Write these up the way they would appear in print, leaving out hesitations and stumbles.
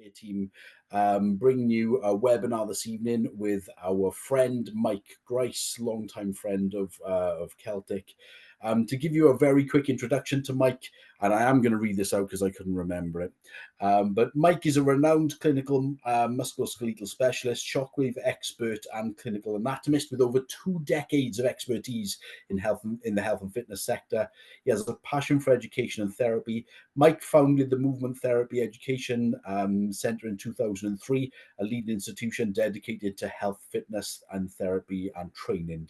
care team, bringing you a webinar this evening with our friend Mike Grice, longtime friend of Celtic. To give you a very quick introduction to Mike, and I am going to read this out because I couldn't remember it. But Mike is a renowned clinical musculoskeletal specialist, shockwave expert, and clinical anatomist with over 2 decades of expertise in the health and fitness sector. He has a passion for education and therapy. Mike founded the Movement Therapy Education Centre in 2003, a leading institution dedicated to health, fitness, and therapy and training.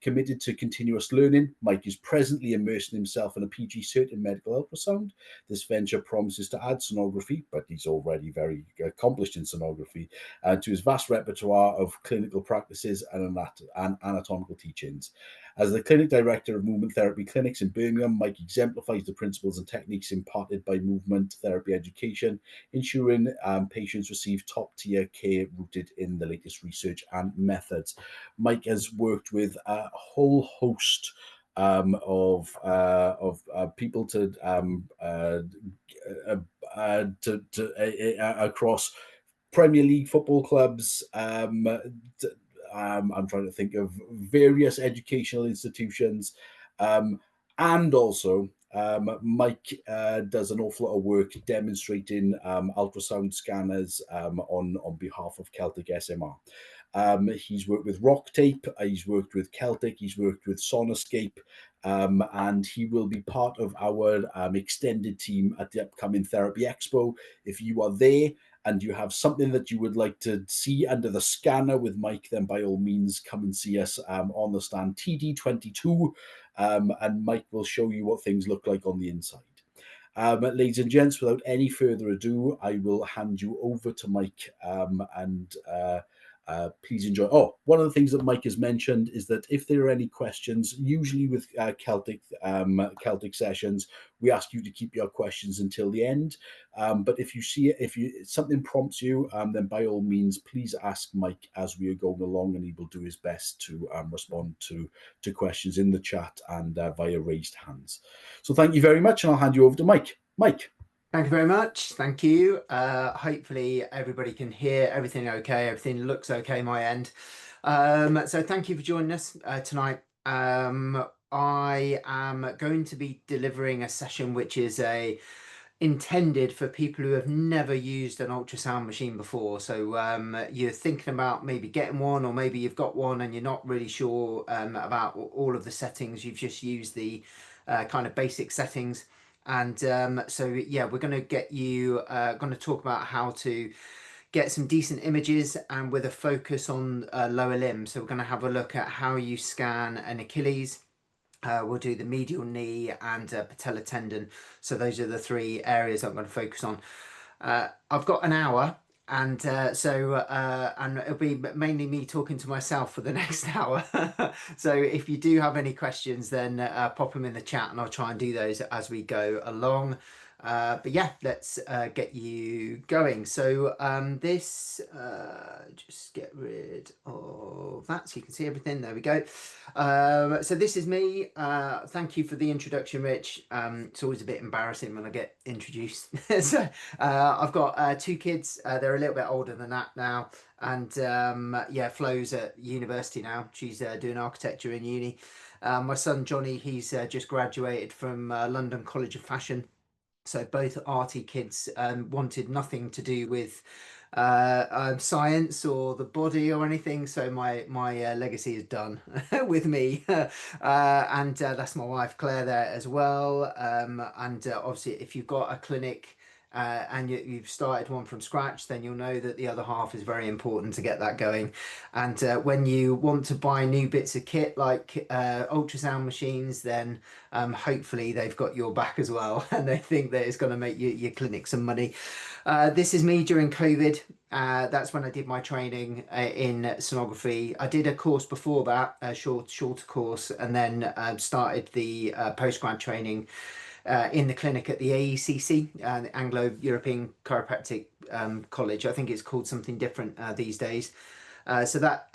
Committed to continuous learning, Mike is presently immersing himself in a PG cert in medical ultrasound. This venture promises to add sonography, but he's already very accomplished in sonography, to his vast repertoire of clinical practices and anatomical teachings. As the clinic director of movement therapy clinics in Birmingham, Mike exemplifies the principles and techniques imparted by movement therapy education, ensuring patients receive top-tier care rooted in the latest research and methods. Mike has worked with a whole host of people across Premier League football clubs. I'm trying to think of various educational institutions, and also Mike does an awful lot of work demonstrating ultrasound scanners on behalf of Celtic SMR. He's worked with Rock Tape, he's worked with Celtic, he's worked with Sonoscape, and he will be part of our extended team at the upcoming Therapy Expo. If you are there and you have something that you would like to see under the scanner with Mike, then by all means come and see us on the stand TD22, and Mike will show you what things look like on the inside. Ladies and gents, without any further ado, I will hand you over to Mike, and please enjoy. Oh, one of the things that Mike has mentioned is that if there are any questions, usually with Celtic sessions, we ask you to keep your questions until the end. But if something prompts you, then by all means, please ask Mike as we are going along, and he will do his best to respond to questions in the chat and via raised hands. So thank you very much, and I'll hand you over to Mike. Mike. Thank you very much. Thank you. Hopefully everybody can hear everything okay. Everything looks okay my end. So thank you for joining us tonight. I am going to be delivering a session which is intended for people who have never used an ultrasound machine before. So you're thinking about maybe getting one, or maybe you've got one and you're not really sure about all of the settings. You've just used the kind of basic settings. And so yeah, we're going to get you going to talk about how to get some decent images, and with a focus on lower limbs. So we're going to have a look at how you scan an Achilles. We'll do the medial knee and patella tendon. So those are the 3 areas I'm going to focus on. I've got an hour, and and it'll be mainly me talking to myself for the next hour. So if you do have any questions, then pop them in the chat and I'll try and do those as we go along. But yeah, let's get you going. So this, just get rid of that so you can see everything. There we go. So this is me. Thank you for the introduction, Rich. It's always a bit embarrassing when I get introduced. So I've got 2 kids. They're a little bit older than that now. And yeah, Flo's at university now. She's doing architecture in uni. My son Johnny, he's just graduated from London College of Fashion. So both arty kids wanted nothing to do with science or the body or anything. So my legacy is done with me. And that's my wife Claire there as well. And obviously if you've got a clinic and you've started one from scratch, then you'll know that the other half is very important to get that going. And when you want to buy new bits of kit like ultrasound machines, then hopefully they've got your back as well, and they think that it's going to make your clinic some money. This is me during COVID. That's when I did my training in sonography. I did a course before that, a shorter course, and then started the postgrad training in the clinic at the AECC, the Anglo-European Chiropractic College. I think it's called something different these days. So that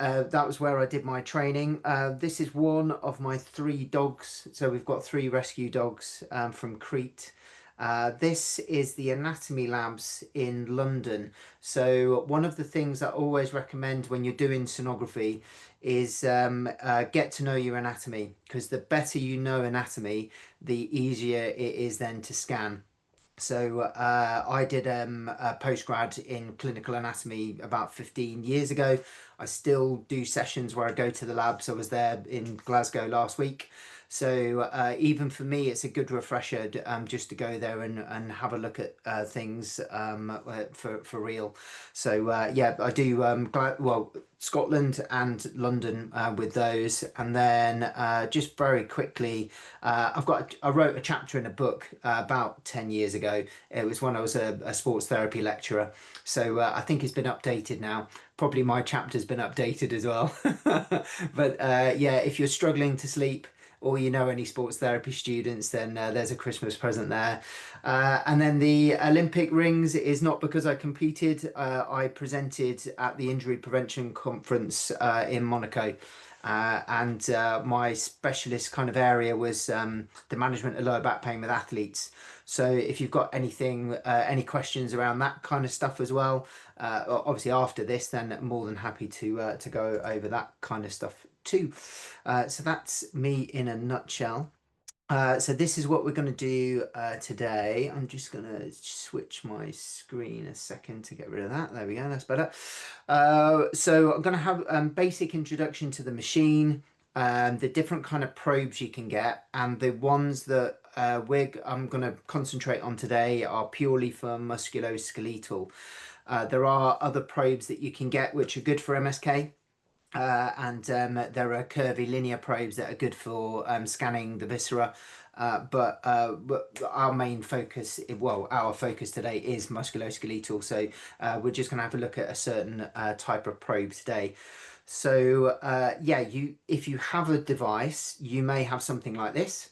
was where I did my training. This is one of my 3 dogs. So we've got 3 rescue dogs from Crete. This is the anatomy labs in London. So one of the things that I always recommend when you're doing sonography is get to know your anatomy, because the better you know anatomy, the easier it is then to scan. So I did a postgrad in clinical anatomy about 15 years ago. I still do sessions where I go to the labs. I was there in Glasgow last week. So even for me, it's a good refresher just to go there and have a look at things for real. So yeah, I do well, Scotland and London with those. And then just very quickly, I wrote a chapter in a book about 10 years ago. It was when I was a sports therapy lecturer. So I think it's been updated now. Probably my chapter's been updated as well. But yeah, if you're struggling to sleep, or you know any sports therapy students, then there's a Christmas present there. And then the Olympic rings is not because I competed. I presented at the Injury Prevention Conference in Monaco. And my specialist kind of area was the management of lower back pain with athletes. So if you've got anything, any questions around that kind of stuff as well, obviously after this, then I'm more than happy to go over that kind of stuff too. So that's me in a nutshell. So this is what we're going to do today. I'm just going to switch my screen a second to get rid of that. There we go, that's better. So I'm going to have basic introduction to the machine, the different kind of probes you can get, and the ones that I'm going to concentrate on today are purely for musculoskeletal. There are other probes that you can get which are good for MSK. And there are curvy linear probes that are good for scanning the viscera. But our main focus, well, our focus today is musculoskeletal. So we're just going to have a look at a certain type of probe today. So yeah, if you have a device, you may have something like this,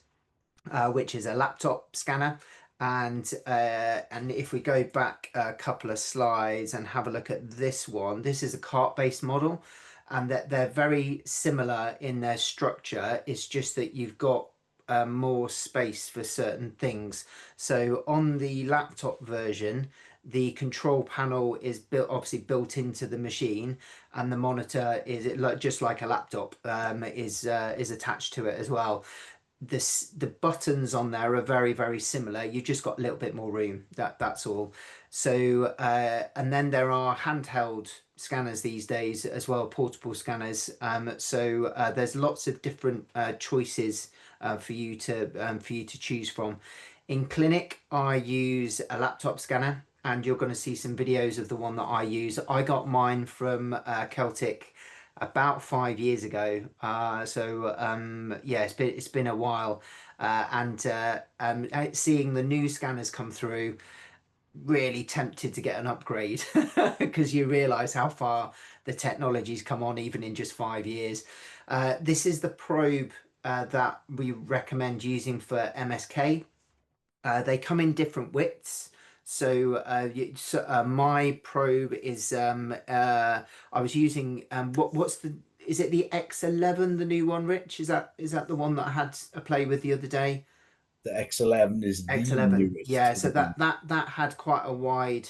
which is a laptop scanner. And if we go back a couple of slides and have a look at this one, this is a cart-based model, and that they're very similar in their structure. It's just that you've got more space for certain things. So on the laptop version, the control panel is obviously built into the machine, and the monitor is just like a laptop is attached to it as well. The buttons on there are very similar. You've just got a little bit more room. That's all. So and then there are handheld scanners these days as well, portable scanners. So there's lots of different choices for you to choose from. In clinic, I use a laptop scanner, and you're going to see some videos of the one that I use. I got mine from Celtic about 5 years ago. Yeah, it's been a while, and seeing the new scanners come through, really tempted to get an upgrade because you realise how far the technology's come on even in just 5 years. This is the probe that we recommend using for MSK. They come in different widths. So, my probe is I was using what's the is it the X11, the new one, Rich? Is that the one that I had a play with the other day? The X11 is the X11. newest. Yeah, so that had quite a wide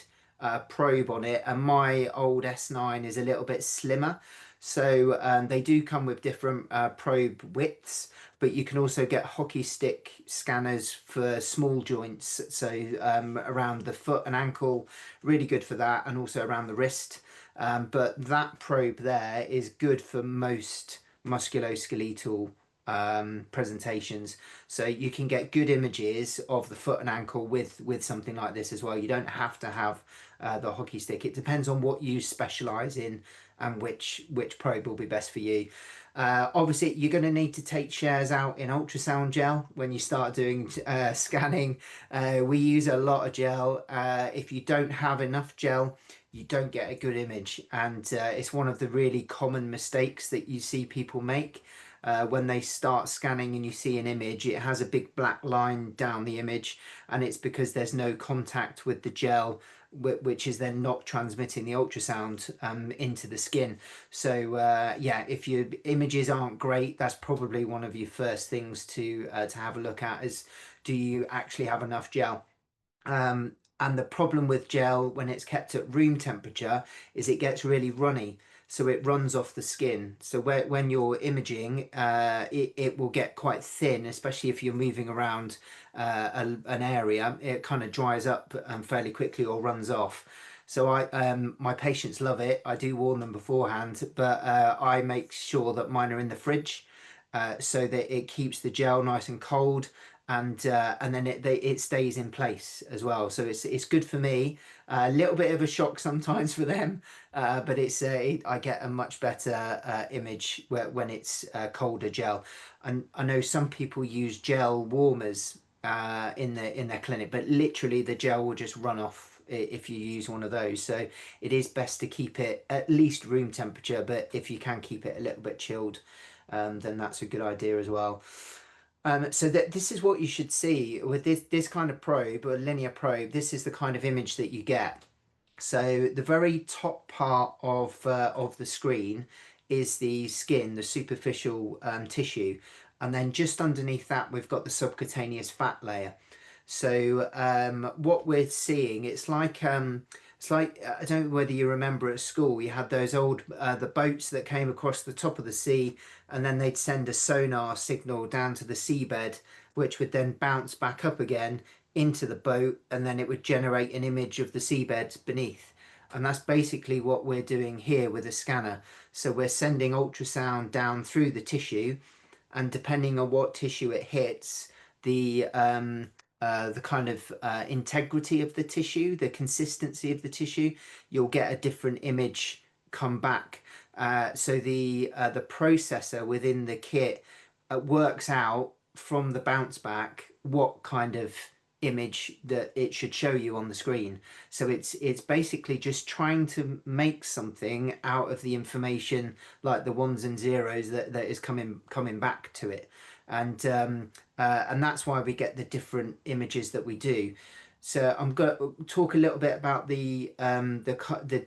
probe on it, and my old S9 is a little bit slimmer. So they do come with different probe widths, but you can also get hockey stick scanners for small joints. So around the foot and ankle, really good for that, and also around the wrist. But that probe there is good for most musculoskeletal presentations. So you can get good images of the foot and ankle with something like this as well. You don't have to have the hockey stick. It depends on what you specialize in and which probe will be best for you. Obviously, you're going to need to take shares out in ultrasound gel when you start doing scanning. We use a lot of gel. If you don't have enough gel, you don't get a good image, and it's one of the really common mistakes that you see people make. When they start scanning and you see an image, it has a big black line down the image, and it's because there's no contact with the gel, which is then not transmitting the ultrasound into the skin. So yeah, if your images aren't great, that's probably one of your first things to have a look at is, do you actually have enough gel? And the problem with gel when it's kept at room temperature is it gets really runny. So it runs off the skin. So when you're imaging, it will get quite thin, especially if you're moving around an area. It kind of dries up fairly quickly or runs off. So my patients love it. I do warn them beforehand, but I make sure that mine are in the fridge so that it keeps the gel nice and cold, and then it stays in place as well. So it's good for me. A little bit of a shock sometimes for them, but I get a much better image when it's colder gel. And I know some people use gel warmers in their clinic, but literally the gel will just run off if you use one of those. So it is best to keep it at least room temperature, but if you can keep it a little bit chilled, then that's a good idea as well. So that this is what you should see with this kind of probe or linear probe. This is the kind of image that you get. So the very top part of the screen is the skin, the superficial tissue, and then just underneath that we've got the subcutaneous fat layer. So what we're seeing, it's like I don't know whether you remember at school, you had those old the boats that came across the top of the sea, and then they'd send a sonar signal down to the seabed, which would then bounce back up again into the boat, and then it would generate an image of the seabed beneath. And that's basically what we're doing here with a scanner. So we're sending ultrasound down through the tissue, and depending on what tissue it hits, the kind of integrity of the tissue, the consistency of the tissue, you'll get a different image come back. So the processor within the kit works out from the bounce back what kind of image that it should show you on the screen. So it's basically just trying to make something out of the information, like the ones and zeros that is coming back to it. And that's why we get the different images that we do. So I'm going to talk a little bit about the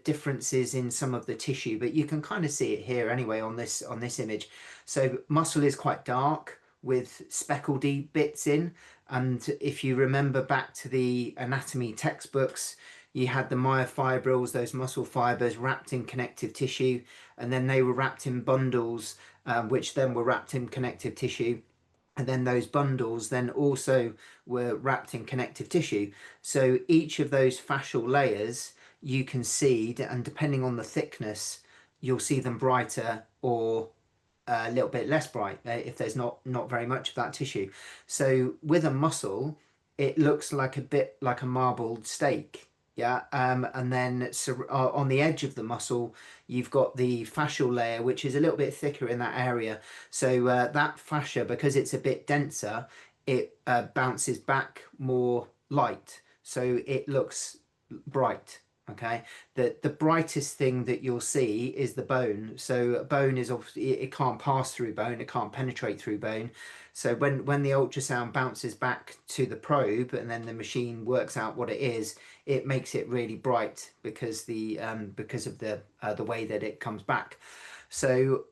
differences in some of the tissue, but you can kind of see it here anyway on this image. So muscle is quite dark with speckledy bits in, and if you remember back to the anatomy textbooks, you had the myofibrils, those muscle fibers wrapped in connective tissue, and then they were wrapped in bundles, which then were wrapped in connective tissue. And then those bundles then also were wrapped in connective tissue. So each of those fascial layers you can see, and depending on the thickness, you'll see them brighter or a little bit less bright if there's not very much of that tissue. So with a muscle, it looks like a bit like a marbled steak. Yeah, and then so, on the edge of the muscle, you've got the fascial layer, which is a little bit thicker in that area. So that fascia, because it's a bit denser, it bounces back more light, so it looks bright. Okay, the brightest thing that you'll see is the bone. So bone is obviously it can't pass through bone, it can't penetrate through bone. So when the ultrasound bounces back to the probe and then the machine works out what it is, it makes it really bright because of the way that it comes back. So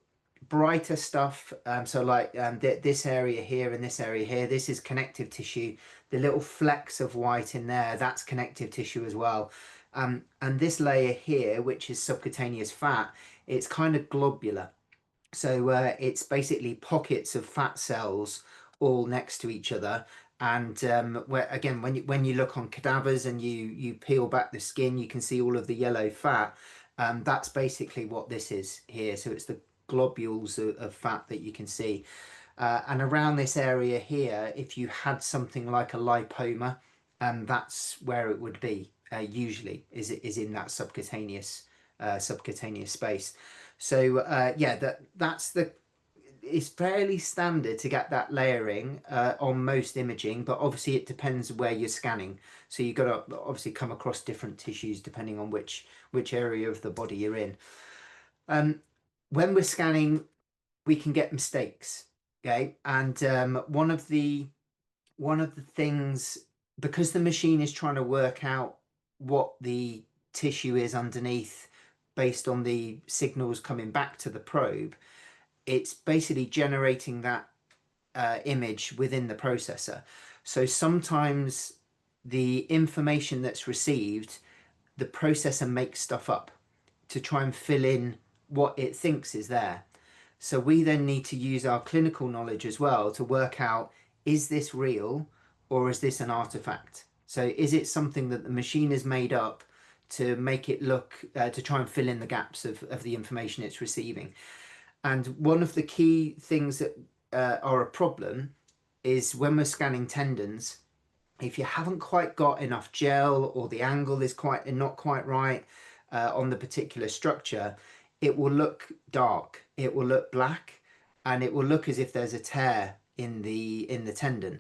brighter stuff. So like this area here and this area here, this is connective tissue. The little flecks of white in there, that's connective tissue as well. And this layer here, which is subcutaneous fat, it's kind of globular. So it's basically pockets of fat cells all next to each other. And where again, when you look on cadavers and you peel back the skin, you can see all of the yellow fat. That's basically what this is here. So it's the globules of fat that you can see. And around this area here, if you had something like a lipoma, that's where it would be usually is in that subcutaneous space. So yeah, that's the it's fairly standard to get that layering on most imaging, but obviously it depends where you're scanning. So you've got to obviously come across different tissues depending on which area of the body you're in. Um, when we're scanning, we can get mistakes. Okay, and one of the things, because the machine is trying to work out what the tissue is underneath based on the signals coming back to the probe, it's basically generating that image within the processor. So sometimes the information that's received, the processor makes stuff up to try and fill in what it thinks is there. So we then need to use our clinical knowledge as well to work out, is this real or is this an artifact? So is it something that the machine has made up to make it look, to try and fill in the gaps of the information it's receiving? And one of the key things that are a problem is when we're scanning tendons, if you haven't quite got enough gel or the angle is quite not quite right on the particular structure, it will look dark, it will look black, and it will look as if there's a tear in the tendon.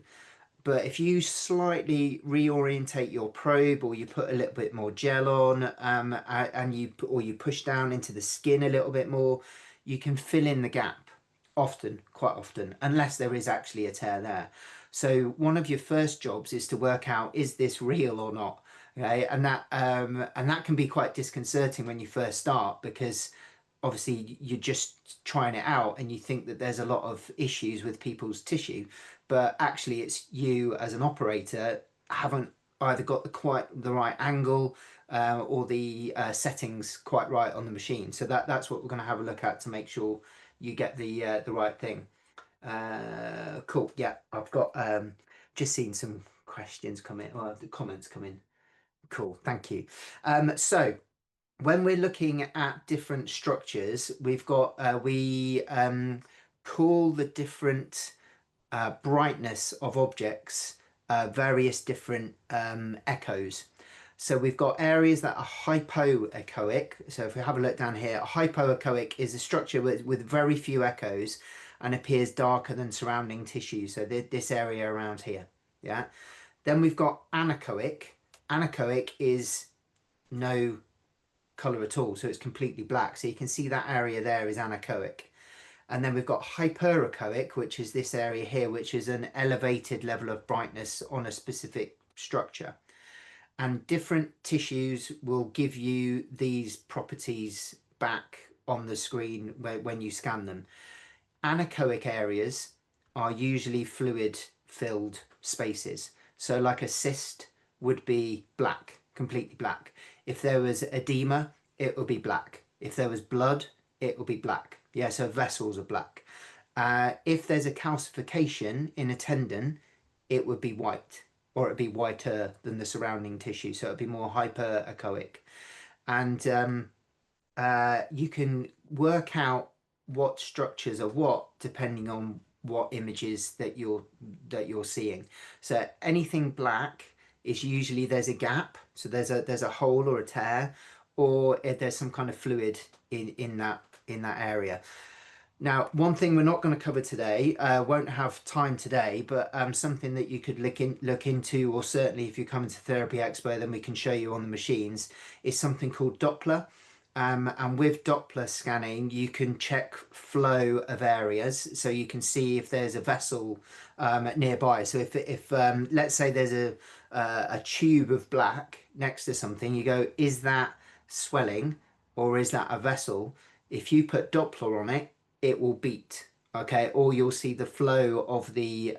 But if you slightly reorientate your probe, or you put a little bit more gel on, and you push down into the skin a little bit more, you can fill in the gap often, quite often, unless there is actually a tear there. So one of your first jobs is to work out, is this real or not? Okay, and that can be quite disconcerting when you first start, because obviously you're just trying it out and you think that there's a lot of issues with people's tissue, but actually it's you as an operator haven't either got the right angle, or the settings quite right on the machine. So that's what we're going to have a look at to make sure you get the right thing. Cool. Yeah, I've got just seen some questions come in, or the comments come in. Cool, thank you. So when we're looking at different structures, we've got we call the different brightness of objects various different echoes. So we've got areas that are hypoechoic. So if we have a look down here, hypoechoic is a structure with very few echoes and appears darker than surrounding tissue. So this area around here, yeah. Then we've got anechoic. Anechoic is no color at all, so it's completely black. So you can see that area there is anechoic. And then we've got hyperechoic, which is this area here, which is an elevated level of brightness on a specific structure. And different tissues will give you these properties back on the screen when you scan them. Anechoic areas are usually fluid filled spaces. So like a cyst would be black, completely black. If there was edema, it would be black. If there was blood, it will be black. Yeah, so vessels are black. If there's a calcification in a tendon, it would be white, or it'd be whiter than the surrounding tissue. So it'd be more hyperechoic. And you can work out what structures are what depending on what images that you're seeing. So anything black is usually there's a gap, so there's a hole or a tear, or there's some kind of fluid in that area. Now, one thing we're not going to cover today, won't have time today, but something that you could look into, or certainly if you come into Therapy Expo, then we can show you on the machines, is something called Doppler. And with Doppler scanning, you can check flow of areas, so you can see if there's a vessel nearby. So if let's say there's a tube of black next to something, you go, is that swelling or is that a vessel? If you put Doppler on it, it will beat, okay, or you'll see the flow of the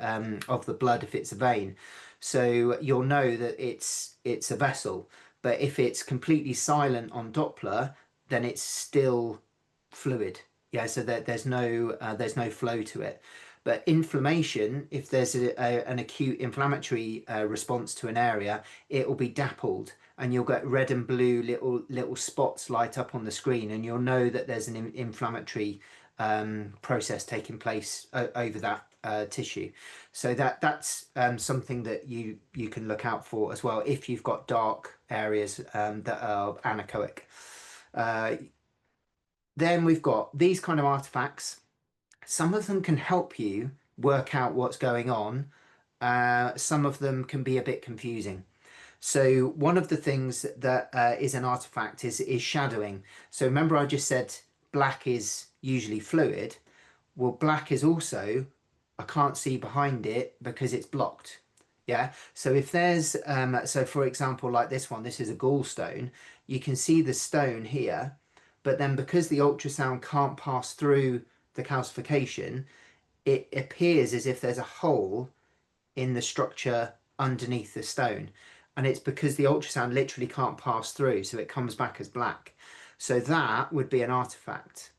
blood if it's a vein. So you'll know that it's a vessel. But if it's completely silent on Doppler, then it's still fluid. Yeah, so there's no flow to it. But inflammation, if there's an acute inflammatory response to an area, it will be dappled, and you'll get red and blue little spots light up on the screen, and you'll know that there's an inflammatory process taking place over that tissue. So that's something that you can look out for as well if you've got dark areas that are anechoic. Then we've got these kind of artifacts. Some of them can help you work out what's going on. Some of them can be a bit confusing. So one of the things that is an artifact is shadowing. So remember I just said black is usually fluid. Well, black is also, I can't see behind it because it's blocked. Yeah. So if there's, so for example, like this one, this is a gallstone, you can see the stone here, but then because the ultrasound can't pass through the calcification, it appears as if there's a hole in the structure underneath the stone. and it's because the ultrasound literally can't pass through, so it comes back as black. So that would be an artifact.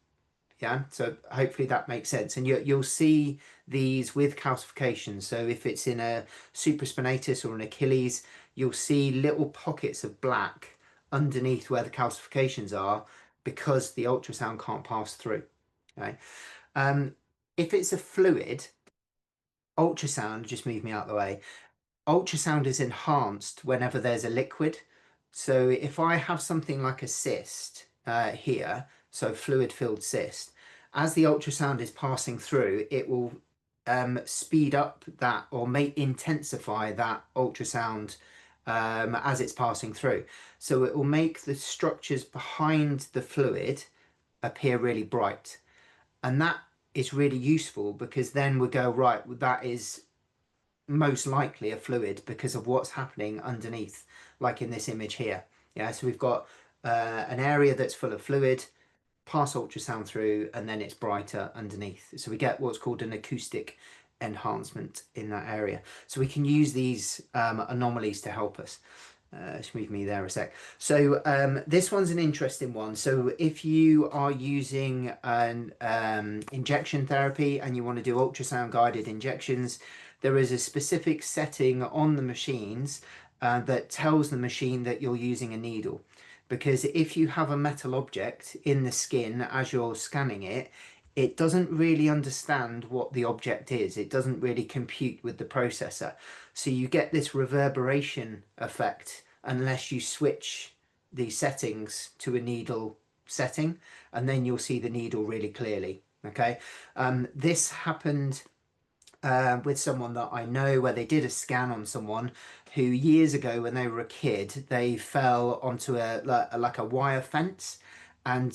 Yeah, so hopefully that makes sense. And you'll see these with calcifications. So if it's in a supraspinatus or an Achilles, you'll see little pockets of black underneath where the calcifications are because the ultrasound can't pass through. Okay. If it's a fluid, ultrasound, just move me out of the way. Ultrasound is enhanced whenever there's a liquid. So if I have something like a cyst here, so fluid-filled cyst, as the ultrasound is passing through, it will speed up that or may intensify that ultrasound as it's passing through. So it will make the structures behind the fluid appear really bright. And that is really useful because then we go, right, that is most likely a fluid because of what's happening underneath, like in this image here. Yeah, so we've got an area that's full of fluid, pass ultrasound through, and then it's brighter underneath. So we get what's called an acoustic enhancement in that area. So we can use these anomalies to help us. Just move me there a sec. So this one's an interesting one. So if you are using an injection therapy and you want to do ultrasound guided injections, there is a specific setting on the machines that tells the machine that you're using a needle. Because if you have a metal object in the skin as you're scanning it, it doesn't really understand what the object is. It doesn't really compute with the processor. So you get this reverberation effect unless you switch the settings to a needle setting, and then you'll see the needle really clearly. Okay, this happened with someone that I know where they did a scan on someone who years ago when they were a kid they fell onto like a wire fence, and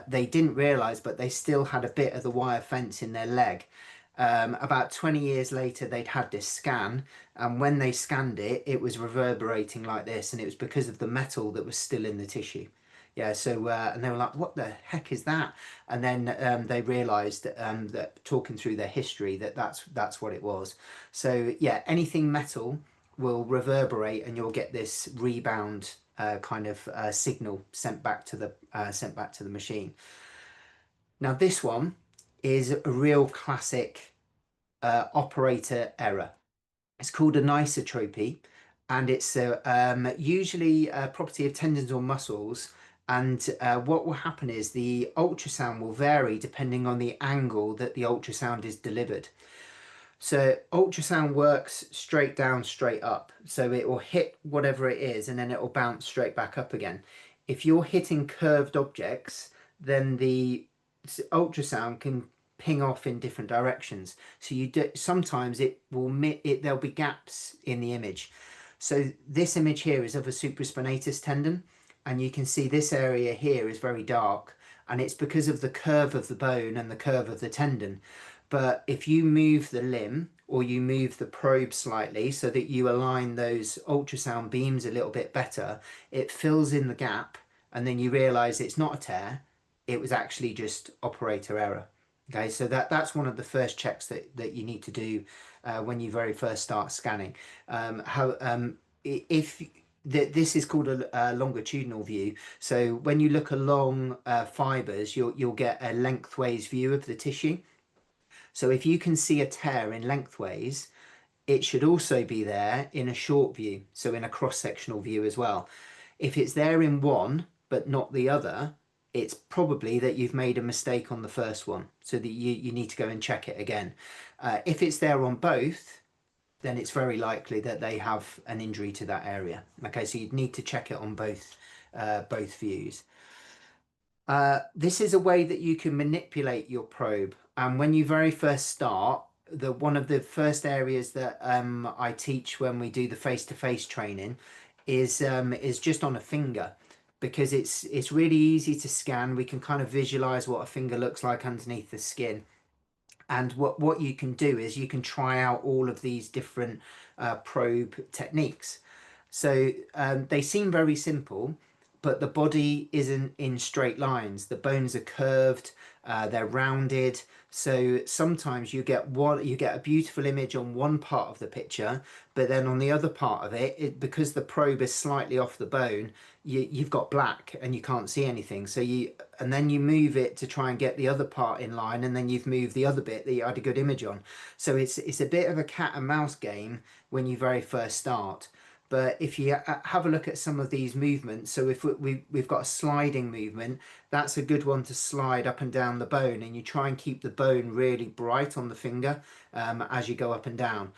they didn't realize but they still had a bit of the wire fence in their leg. About 20 years later they'd had this scan, and when they scanned it it was reverberating like this, and it was because of the metal that was still in the tissue. Yeah, so and they were like, what the heck is that? And then they realized that talking through their history that that's what it was. So yeah, anything metal will reverberate and you'll get this rebound kind of signal sent back to the machine. Now this one is a real classic operator error. It's called anisotropy, and it's usually a property of tendons or muscles. And what will happen is the ultrasound will vary depending on the angle that the ultrasound is delivered. So ultrasound works straight down, straight up. So it will hit whatever it is and then it will bounce straight back up again. If you're hitting curved objects, then the ultrasound can ping off in different directions. So sometimes there'll be gaps in the image. So this image here is of a supraspinatus tendon, and you can see this area here is very dark, and it's because of the curve of the bone and the curve of the tendon. But if you move the limb or you move the probe slightly so that you align those ultrasound beams a little bit better, it fills in the gap, and then you realize it's not a tear, it was actually just operator error. Okay, so that's one of the first checks that you need to do when you very first start scanning. If this is called a longitudinal view, so when you look along fibers, you'll get a lengthways view of the tissue. So if you can see a tear in lengthways, it should also be there in a short view, so in a cross-sectional view as well. If it's there in one but not the other, it's probably that you've made a mistake on the first one, so that you need to go and check it again. If it's there on both, then it's very likely that they have an injury to that area. Okay, so you'd need to check it on both views. This is a way that you can manipulate your probe. And when you very first start, one of the first areas that I teach when we do the face-to-face training is just on a finger, because it's really easy to scan. We can kind of visualize what a finger looks like underneath the skin. And what you can do is you can try out all of these different probe techniques. So they seem very simple, but the body isn't in straight lines. The bones are curved. They're rounded. So sometimes you get a beautiful image on one part of the picture, but then on the other part of it, because the probe is slightly off the bone, you've got black and you can't see anything. And then you move it to try and get the other part in line, and then you've moved the other bit that you had a good image on. So it's a bit of a cat and mouse game when you very first start. But if you have a look at some of these movements, so if we've got a sliding movement, that's a good one to slide up and down the bone, and you try and keep the bone really bright on the finger as you go up and down.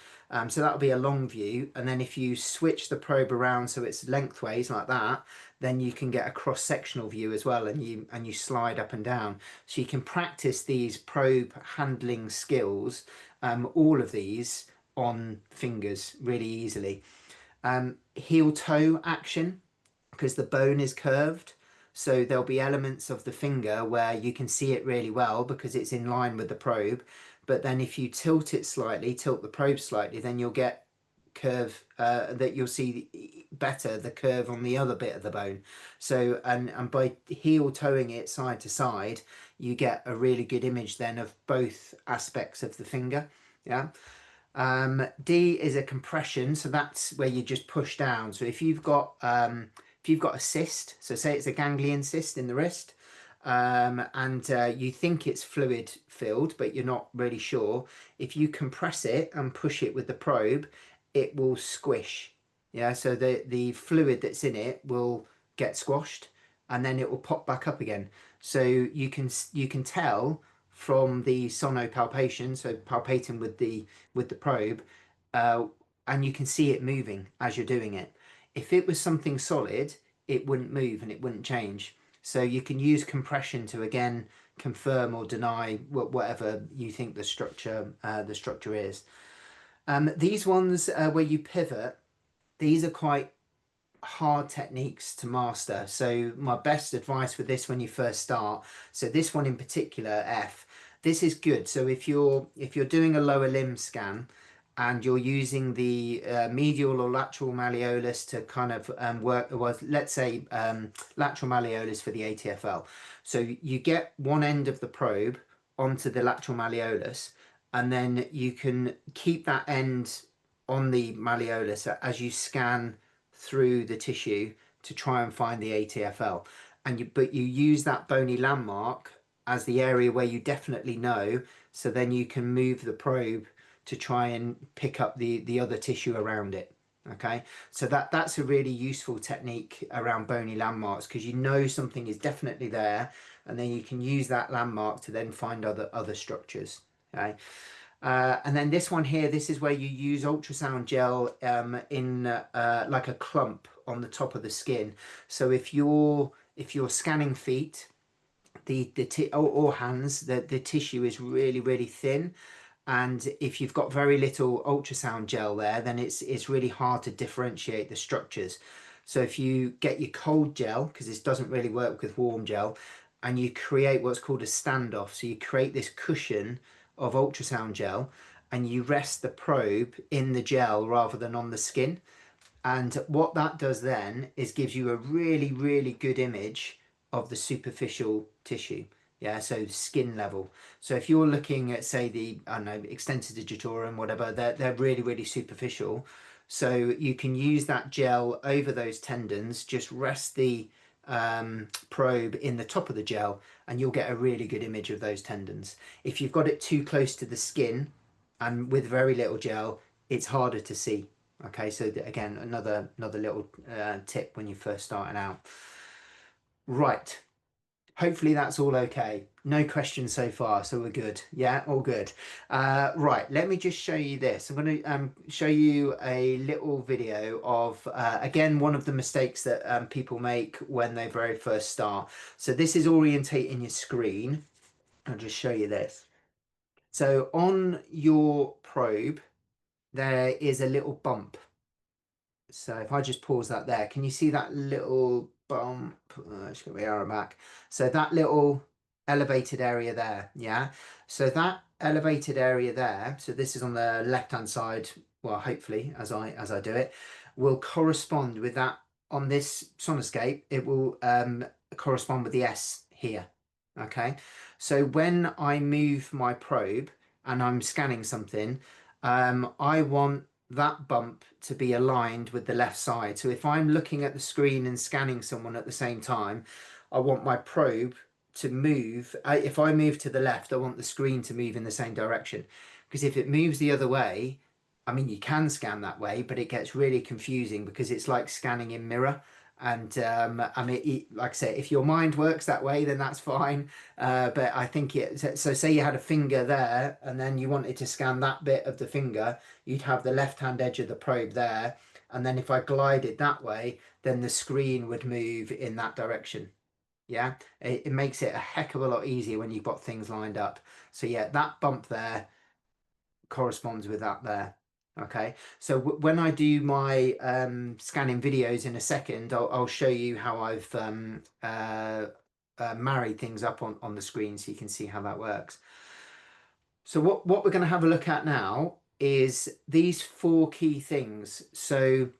So that'll be a long view. And then if you switch the probe around so it's lengthways like that, then you can get a cross-sectional view as well, and you slide up and down. So you can practice these probe handling skills, all of these on fingers really easily. Heel toe action, because the bone is curved. So there'll be elements of the finger where you can see it really well because it's in line with the probe. But then if you tilt it slightly, tilt the probe slightly, then you'll get curve that you'll see better the curve on the other bit of the bone. So and by heel toeing it side to side, you get a really good image then of both aspects of the finger. Yeah. D is a compression, so that's where you just push down. So if you've got a cyst, so say it's a ganglion cyst in the wrist, and you think it's fluid filled, but you're not really sure. If you compress it and push it with the probe, it will squish. Yeah, so the fluid that's in it will get squashed, and then it will pop back up again. So you can tell from the sonopalpation, so palpating with the probe, uh, and you can see it moving as you're doing it. If it was something solid, it wouldn't move and it wouldn't change. So you can use compression to again confirm or deny whatever you think the structure is. These ones where you pivot, these are quite hard techniques to master. So my best advice with this when you first start, so this one in particular, F, this is good. So if you're doing a lower limb scan and you're using the medial or lateral malleolus to kind of work, well, let's say lateral malleolus for the ATFL. So you get one end of the probe onto the lateral malleolus, and then you can keep that end on the malleolus as you scan through the tissue to try and find the ATFL. But you use that bony landmark as the area where you definitely know, so then you can move the probe to try and pick up the other tissue around it. Okay, so that's a really useful technique around bony landmarks, because you know something is definitely there, and then you can use that landmark to then find other structures. Okay. And then this one here, this is where you use ultrasound gel in like a clump on the top of the skin. So if you're scanning feet, or hands, the tissue is really thin, and if you've got very little ultrasound gel there, then it's really hard to differentiate the structures. So if you get your cold gel, because this doesn't really work with warm gel, and you create what's called a standoff, so you create this cushion of ultrasound gel and you rest the probe in the gel rather than on the skin. And what that does then is gives you a really good image of the superficial tissue. Yeah, so skin level. So if you're looking at, say, the, I don't know, extensor digitorum, whatever, they're really superficial. So you can use that gel over those tendons, just rest the probe in the top of the gel, and you'll get a really good image of those tendons. If you've got it too close to the skin and with very little gel, it's harder to see. Okay, so again, another little tip when you're first starting out. Right, hopefully that's all okay. No questions so far, so we're good. Yeah, all good. Right, let me just show you this. I'm going to show you a little video of, again, one of the mistakes that people make when they very first start. So this is orientating your screen. I'll just show you this. So on your probe, there is a little bump. So if I just pause that there, can you see that little bump? Just get my arrow back. So that little elevated area there, yeah? So that elevated area there, so this is on the left-hand side, well, hopefully, as I do it, will correspond with that on this sonoscape. It will correspond with the S here, Okay, so when I move my probe and I'm scanning something, I want that bump to be aligned with the left side. So if I'm looking at the screen and scanning someone at the same time, I want my probe to move. If I move to the left, I want the screen to move in the same direction. Because if it moves the other way, I mean, you can scan that way, but it gets really confusing because it's like scanning in mirror. And I mean, like I say, if your mind works that way, then that's fine. But I think so say you had a finger there and then you wanted to scan that bit of the finger, you'd have the left-hand edge of the probe there. And then if I glided that way, then the screen would move in that direction. Yeah, it makes it a heck of a lot easier when you've got things lined up. So yeah, that bump there corresponds with that there. Okay, so when I do my scanning videos in a second, I'll show you how I've married things up on the screen so you can see how that works. So what we're going to have a look at now is these four key things. So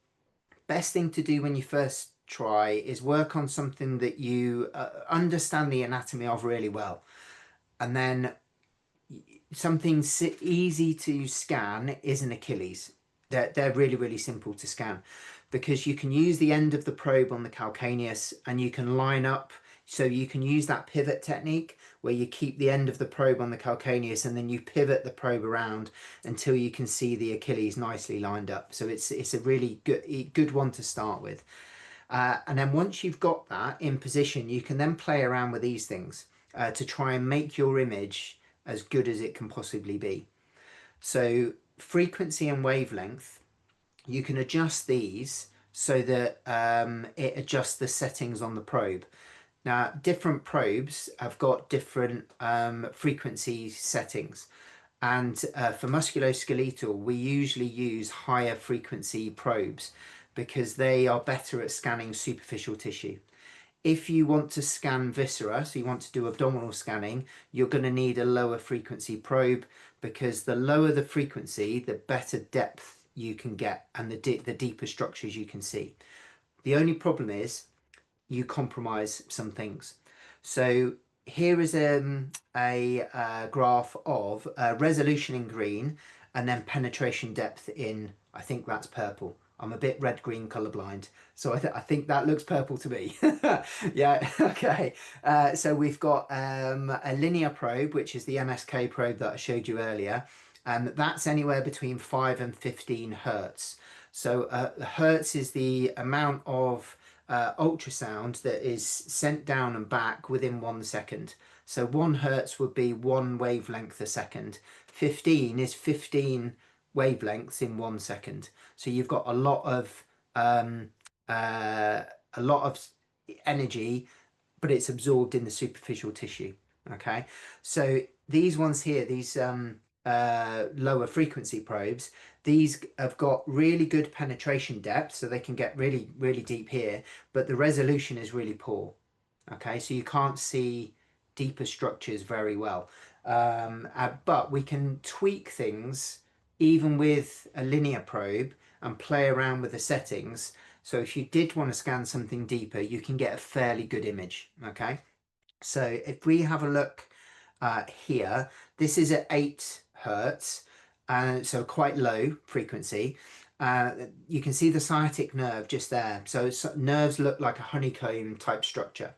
best thing to do when you first try is work on something that you understand the anatomy of really well. And then something easy to scan is an Achilles. They're really, really simple to scan because you can use the end of the probe on the calcaneus and you can line up. So you can use that pivot technique where you keep the end of the probe on the calcaneus and then you pivot the probe around until you can see the Achilles nicely lined up. So it's a really good one to start with. And then once you've got that in position, you can then play around with these things to try and make your image as good as it can possibly be. So frequency and wavelength, you can adjust these so that it adjusts the settings on the probe. Now, different probes have got different frequency settings. And for musculoskeletal, we usually use higher frequency probes because they are better at scanning superficial tissue. If you want to scan viscera, so you want to do abdominal scanning, you're going to need a lower frequency probe because the lower the frequency, the better depth you can get and the deeper structures you can see. The only problem is you compromise some things. So here is a graph of resolution in green and then penetration depth in, I think that's purple. I'm a bit red-green colorblind, so I think that looks purple to me. Yeah, okay. So we've got a linear probe, which is the MSK probe that I showed you earlier, and that's anywhere between 5 and 15 hertz. So hertz is the amount of ultrasound that is sent down and back within 1 second. So 1 hertz would be 1 wavelength a second. 15 is 15 wavelengths in 1 second. So you've got um, a lot of energy, but it's absorbed in the superficial tissue. Okay, so these ones here, these lower frequency probes, these have got really good penetration depth, so they can get really, really deep here, but the resolution is really poor. Okay, so you can't see deeper structures very well. But we can tweak things even with a linear probe and play around with the settings. So if you did want to scan something deeper, you can get a fairly good image. Okay, so if we have a look here, this is at 8 hertz, so quite low frequency. You can see the sciatic nerve just there. So nerves look like a honeycomb type structure.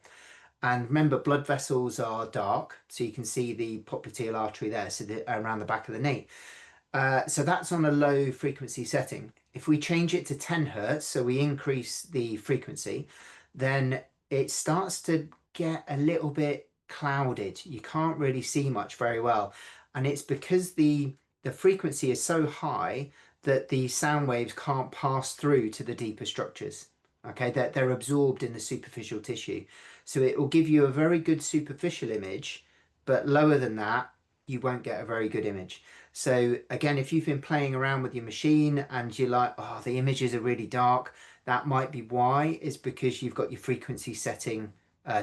And remember, blood vessels are dark, so you can see the popliteal artery there, so around the back of the knee. So that's on a low frequency setting. If we change it to 10 hertz, so we increase the frequency, then it starts to get a little bit clouded. You can't really see much very well. And it's because the frequency is so high that the sound waves can't pass through to the deeper structures. Okay, they're absorbed in the superficial tissue. So it will give you a very good superficial image, but lower than that, you won't get a very good image. So again, if you've been playing around with your machine and you're like, oh, the images are really dark, that might be why, is because you've got your frequency setting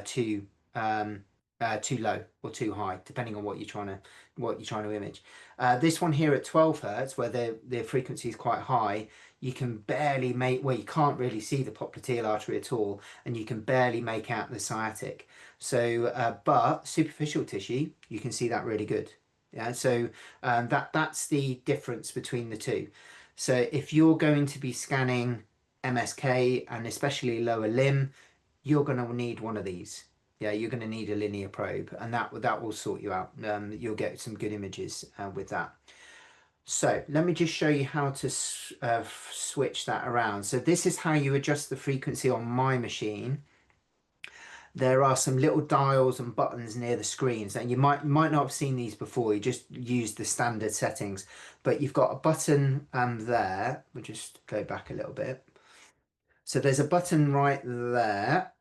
too too low or too high, depending on what you're trying to image. This one here at 12 hertz, where the frequency is quite high, you can barely make, well, you can't really see the popliteal artery at all, and you can barely make out the sciatic. So, but superficial tissue, you can see that really good. Yeah, so that's the difference between the two. So if you're going to be scanning MSK and especially lower limb, you're going to need one of these. Yeah, you're going to need a linear probe, and that will sort you out. You'll get some good images with that. So let me just show you how to switch that around. So this is how you adjust the frequency on my machine. There are some little dials and buttons near the screens, and you might not have seen these before. You just use the standard settings, but you've got a button there. We'll just go back a little bit. So there's a button right there,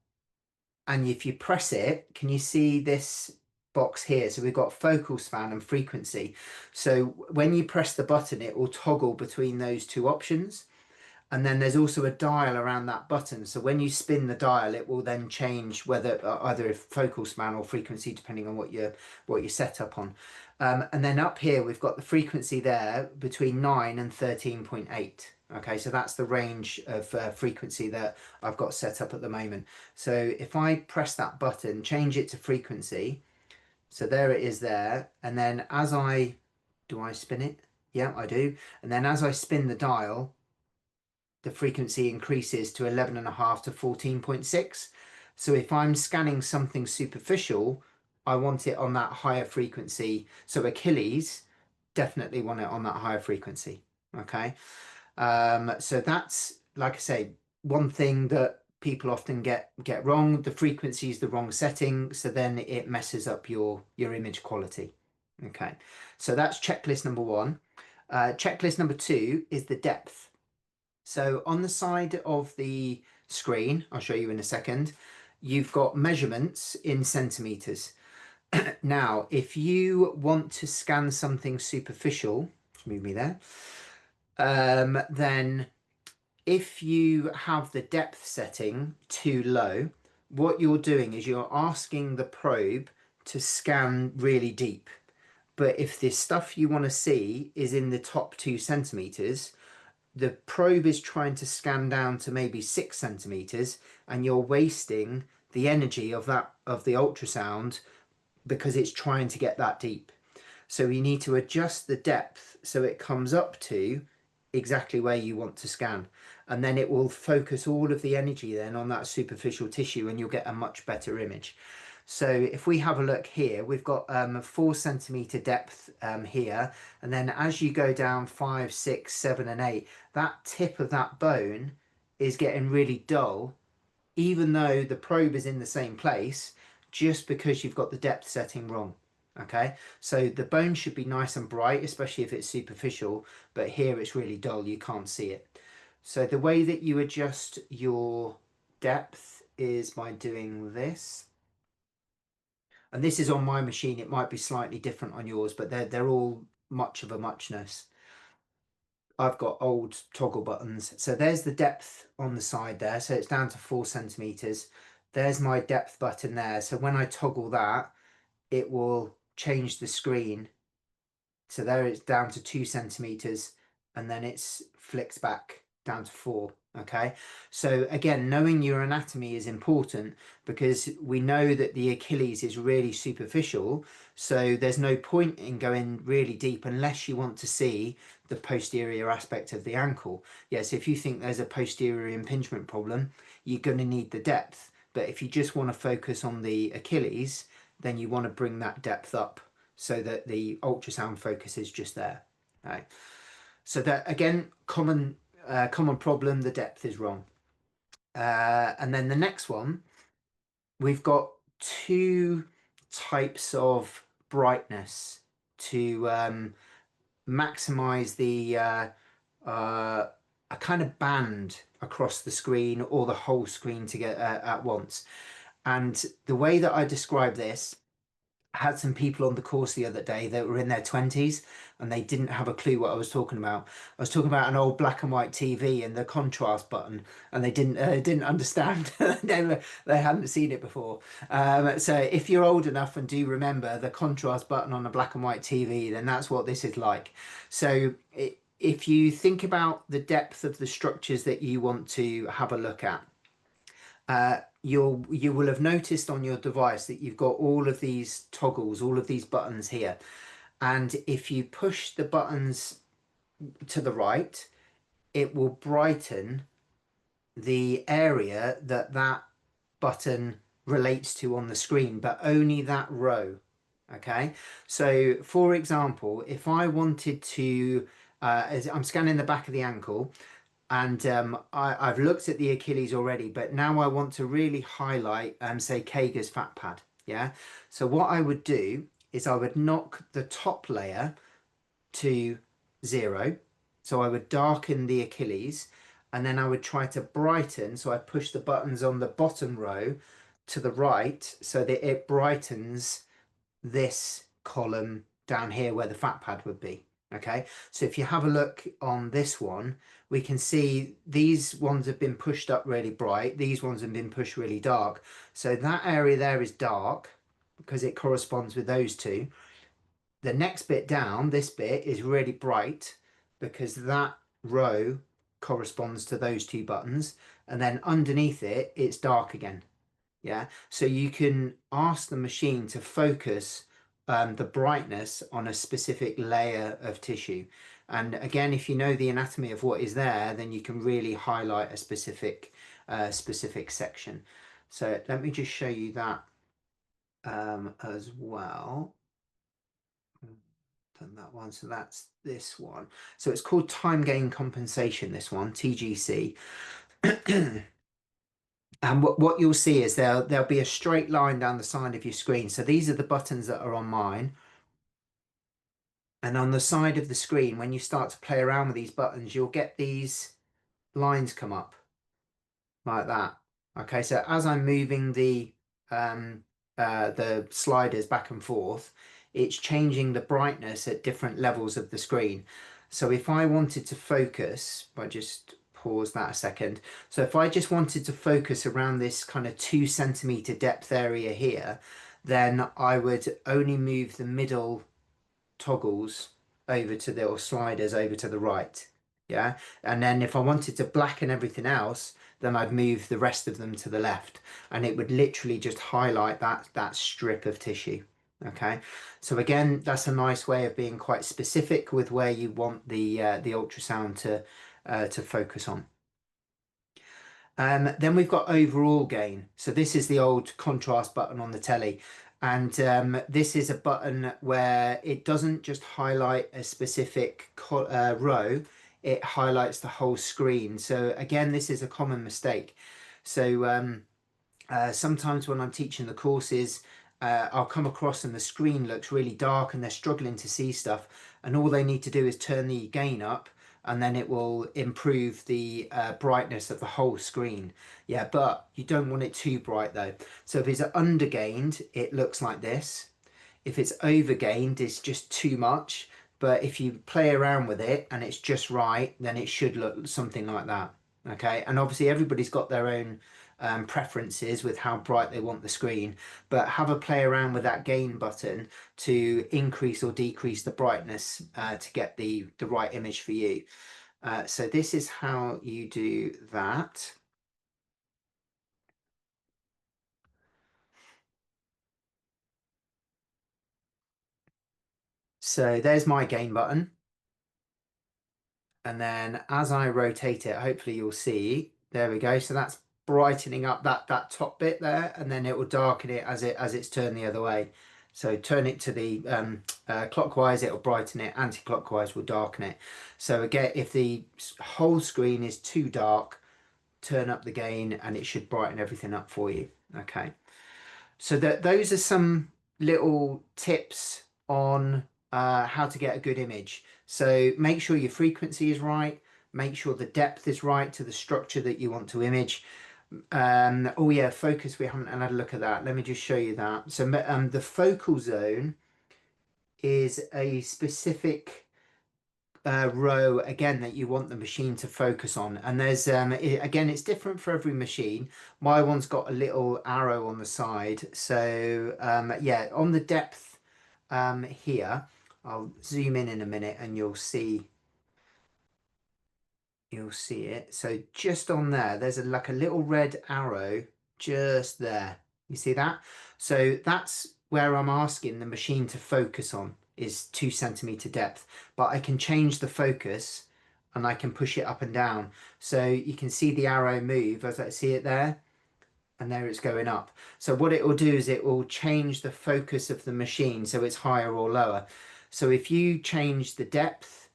and if you press it, can you see this box here? So we've got focal span and frequency. So when you press the button, it will toggle between those two options. And then there's also a dial around that button. So when you spin the dial, it will then change whether either if focal span or frequency, depending on what you're set up on. And then up here, we've got the frequency there between 9 and 13.8. Okay, so that's the range of frequency that I've got set up at the moment. So if I press that button, change it to frequency. So there it is there. And then do I spin it? Yeah, I do. And then as I spin the dial, the frequency increases to 11.5 to 14.6. So if I'm scanning something superficial, I want it on that higher frequency. So Achilles, definitely want it on that higher frequency. Okay. So that's, like I say, one thing that people often get wrong. The frequency is the wrong setting, so then it messes up your image quality. Okay. So that's checklist number one. Checklist number two is the depth. So on the side of the screen, I'll show you in a second, you've got measurements in centimeters. Now, if you want to scan something superficial, just move me there, then if you have the depth setting too low, what you're doing is you're asking the probe to scan really deep. But if the stuff you want to see is in the top 2 centimeters, the probe is trying to scan down to maybe 6 centimeters, and you're wasting the energy of the ultrasound because it's trying to get that deep. So you need to adjust the depth so it comes up to exactly where you want to scan, and then it will focus all of the energy then on that superficial tissue, and you'll get a much better image. So if we have a look here, we've got a 4 centimeter depth here, and then as you go down 5, 6, 7, and 8, that tip of that bone is getting really dull, even though the probe is in the same place, just because you've got the depth setting wrong. Okay, so the bone should be nice and bright, especially if it's superficial, but here it's really dull, you can't see it. So the way that you adjust your depth is by doing this. And this is on my machine. It might be slightly different on yours, but they're all much of a muchness. I've got old toggle buttons. So there's the depth on the side there. So it's down to 4 centimeters. There's my depth button there. So when I toggle that, it will change the screen. So there it's down to 2 centimeters, and then it's flicked back down to 4. Okay, so again, knowing your anatomy is important because we know that the Achilles is really superficial, so there's no point in going really deep unless you want to see the posterior aspect of the ankle. Yes, if you think there's a posterior impingement problem, you're going to need the depth, but if you just want to focus on the Achilles, then you want to bring that depth up so that the ultrasound focus is just there. Right. So that again, common problem, the depth is wrong. And then the next one, we've got two types of brightness to maximize the a kind of band across the screen or the whole screen to get at once. And the way that I describe this, had some people on the course the other day that were in their 20s and they didn't have a clue what I was talking about. I was talking about an old black and white TV and the contrast button, and they didn't understand. They hadn't seen it before. So if you're old enough and do remember the contrast button on a black and white TV, then that's what this is like. So if you think about the depth of the structures that you want to have a look at, you will have noticed on your device that you've got all of these toggles, all of these buttons here. And if you push the buttons to the right, it will brighten the area that that button relates to on the screen, but only that row. Okay, so for example, if I wanted to, as I'm scanning the back of the ankle, and I've looked at the Achilles already, but now I want to really highlight, say, Kager's fat pad. Yeah, so what I would do is I would knock the top layer to 0. So I would darken the Achilles, and then I would try to brighten. So I push the buttons on the bottom row to the right so that it brightens this column down here where the fat pad would be. Okay, so if you have a look on this one, we can see these ones have been pushed up really bright. These ones have been pushed really dark. So that area there is dark because it corresponds with those two. The next bit down, this bit, is really bright because that row corresponds to those two buttons. And then underneath it, it's dark again. Yeah, so you can ask the machine to focus the brightness on a specific layer of tissue. And again, if you know the anatomy of what is there, then you can really highlight a specific section. So let me just show you that as well. Done that one, so that's this one. So it's called time gain compensation, this one, TGC. And what you'll see is there'll be a straight line down the side of your screen. So these are the buttons that are on mine. And on the side of the screen, when you start to play around with these buttons, you'll get these lines come up like that. Okay, so as I'm moving the sliders back and forth, it's changing the brightness at different levels of the screen. So if I wanted to focus, if I just pause that a second. So if I just wanted to focus around this kind of 2 centimeter depth area here, then I would only move the middle toggles over to the, or sliders over to the right. Yeah. And then if I wanted to blacken everything else, then I'd move the rest of them to the left, and it would literally just highlight that strip of tissue. Okay. So again, that's a nice way of being quite specific with where you want the ultrasound to focus on. Then we've got overall gain. So this is the old contrast button on the telly. And this is a button where it doesn't just highlight a specific row, it highlights the whole screen. So again, this is a common mistake. So sometimes when I'm teaching the courses, I'll come across and the screen looks really dark and they're struggling to see stuff. And all they need to do is turn the gain up, and then it will improve the brightness of the whole screen. Yeah, but you don't want it too bright though. So if it's undergained, it looks like this. If it's overgained, it's just too much. But if you play around with it and it's just right, then it should look something like that. Okay, and obviously everybody's got their own preferences with how bright they want the screen, but have a play around with that gain button to increase or decrease the brightness to get the right image for you. So this is how you do that. So there's my gain button. And then as I rotate it, hopefully you'll see, there we go. So that's brightening up that top bit there, and then it will darken it as it's turned the other way. So turn it to the clockwise, it will brighten it, anti-clockwise will darken it. So again, if the whole screen is too dark, turn up the gain and it should brighten everything up for you. Okay. So those are some little tips on how to get a good image. So make sure your frequency is right, make sure the depth is right to the structure that you want to image. Oh yeah, focus, we haven't had a look at that. Let me just show you that. So the focal zone is a specific row again that you want the machine to focus on, and there's again, it's different for every machine. My one's got a little arrow on the side. So yeah, on the depth here, I'll zoom in a minute and you'll see you'll see it. So just on there, there's like a little red arrow just there. You see that? So that's where I'm asking the machine to focus on, is 2 centimeter depth. But I can change the focus and I can push it up and down. So you can see the arrow move as I see it there. And there it's going up. So what it will do is it will change the focus of the machine so it's higher or lower. So if you change the depth,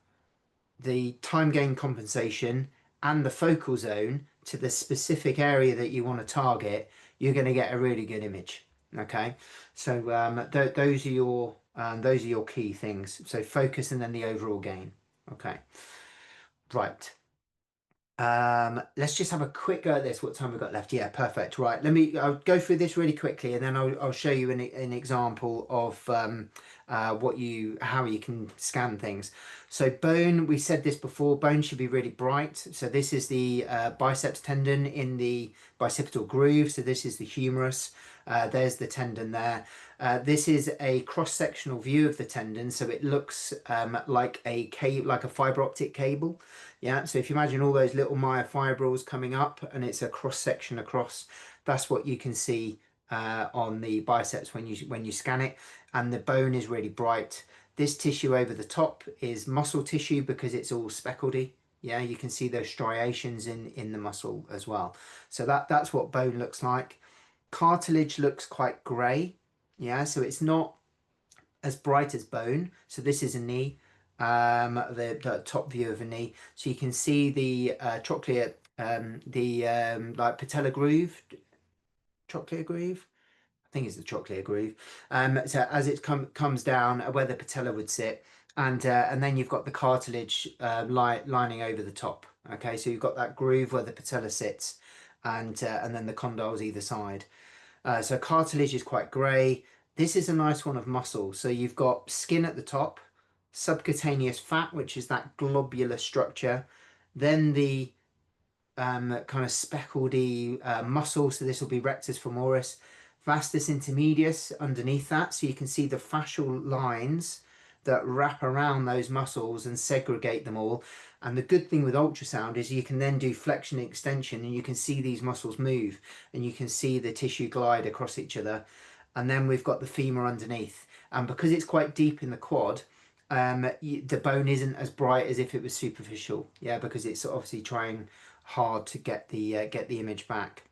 the time gain compensation, and the focal zone to the specific area that you want to target, you're going to get a really good image. Okay, so those are your key things. So focus and then the overall gain. Okay, right. Let's just have a quick go at this. What time we got left? Yeah, perfect. Right, I'll go through this really quickly, and then I'll show you an example of how you can scan things. So bone, we said this before, bone should be really bright. So this is the biceps tendon in the bicipital groove. So this is the humerus. There's the tendon there. This is a cross-sectional view of the tendon, so it looks like a fiber optic cable. Yeah, so if you imagine all those little myofibrils coming up and it's a cross section across, that's what you can see on the biceps when you scan it. And the bone is really bright. This tissue over the top is muscle tissue because it's all speckledy. Yeah, you can see those striations in the muscle as well. So that's what bone looks like. Cartilage looks quite grey. Yeah, so it's not as bright as bone. So this is a knee, the top view of a knee. So you can see the trochlear, like patella groove, trochlear groove. I think it's the trochlear groove. So as it comes down where the patella would sit, and then you've got the cartilage lining over the top. Okay, so you've got that groove where the patella sits, and then the condyles either side. So cartilage is quite grey. This is a nice one of muscle. So you've got skin at the top, subcutaneous fat, which is that globular structure, then the kind of speckledy muscle. So this will be rectus femoris, vastus intermedius underneath that. So you can see the fascial lines that wrap around those muscles and segregate them all. And the good thing with ultrasound is you can then do flexion and extension and you can see these muscles move and you can see the tissue glide across each other. And then we've got the femur underneath. And because it's quite deep in the quad, the bone isn't as bright as if it was superficial. Yeah, because it's obviously trying hard to get the image back.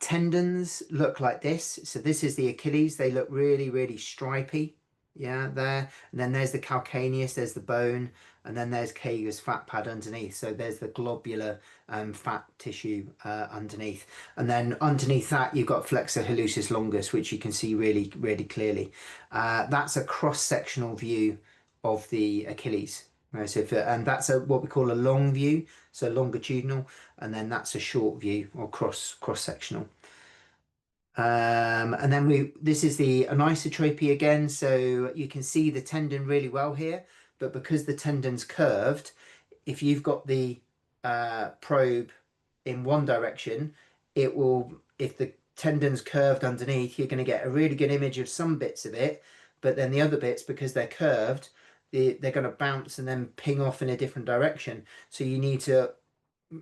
Tendons look like this. So this is the Achilles. They look really, really stripy. Yeah, there. And then there's the calcaneus, there's the bone, and then there's Kager's fat pad underneath. So there's the globular fat tissue underneath. And then underneath that, you've got flexor hallucis longus, which you can see really, really clearly. That's a cross-sectional view of the Achilles. Right, so and that's what we call a long view, so longitudinal, and then that's a short view or cross-sectional. And then this is the anisotropy again, so you can see the tendon really well here, but because the tendon's curved, if you've got the probe in one direction, if the tendon's curved underneath, you're going to get a really good image of some bits of it, but then the other bits, because they're curved, they're going to bounce and then ping off in a different direction. So you need to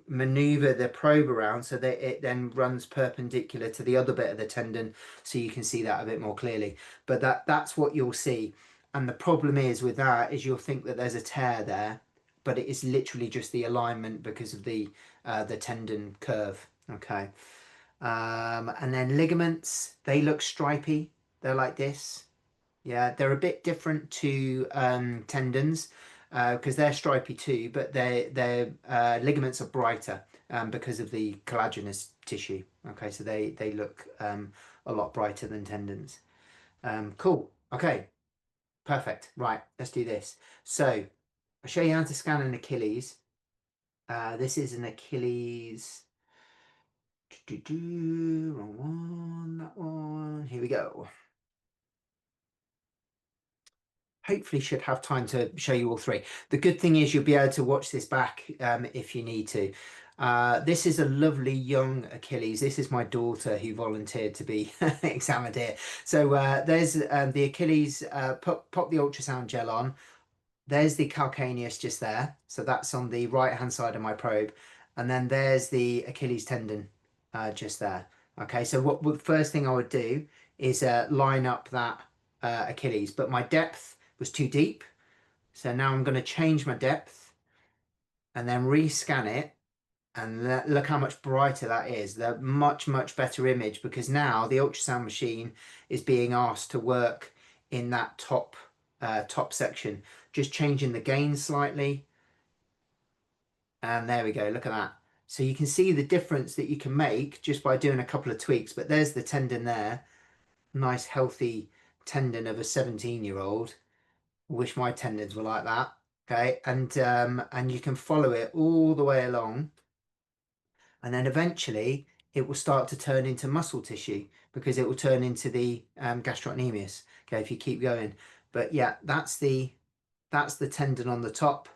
maneuver the probe around so that it then runs perpendicular to the other bit of the tendon so you can see that a bit more clearly. But that's what you'll see. And the problem is with that is you'll think that there's a tear there, but it is literally just the alignment because of the tendon curve. Okay. And then ligaments, they look stripy. They're like this. Yeah, they're a bit different to tendons because they're stripy too, but their ligaments are brighter because of the collagenous tissue. Okay, so they look a lot brighter than tendons. Cool. Okay, perfect. Right, let's do this. So I'll show you how to scan an Achilles. This is an Achilles. Wrong one, that one. Here we go. Hopefully should have time to show you all three. The good thing is you'll be able to watch this back if you need to. This is a lovely young Achilles. This is my daughter who volunteered to be examined here. So there's the Achilles, pop the ultrasound gel on. there's the calcaneus just there. So that's on the right hand side of my probe. And then there's the Achilles tendon just there. Okay, so what the first thing I would do is line up that Achilles, but my depth was too deep. So now I'm going to change my depth and then rescan it. And look how much brighter that is. The much, much better image, because now the ultrasound machine is being asked to work in that top section. Just changing the gain slightly. And there we go. Look at that. So you can see the difference that you can make just by doing a couple of tweaks. But there's the tendon there. Nice, healthy tendon of a 17-year-old. Wish my tendons were like that. Okay. And you can follow it all the way along. And then eventually it will start to turn into muscle tissue, because it will turn into the gastrocnemius, okay, if you keep going. But yeah, that's the tendon on the top.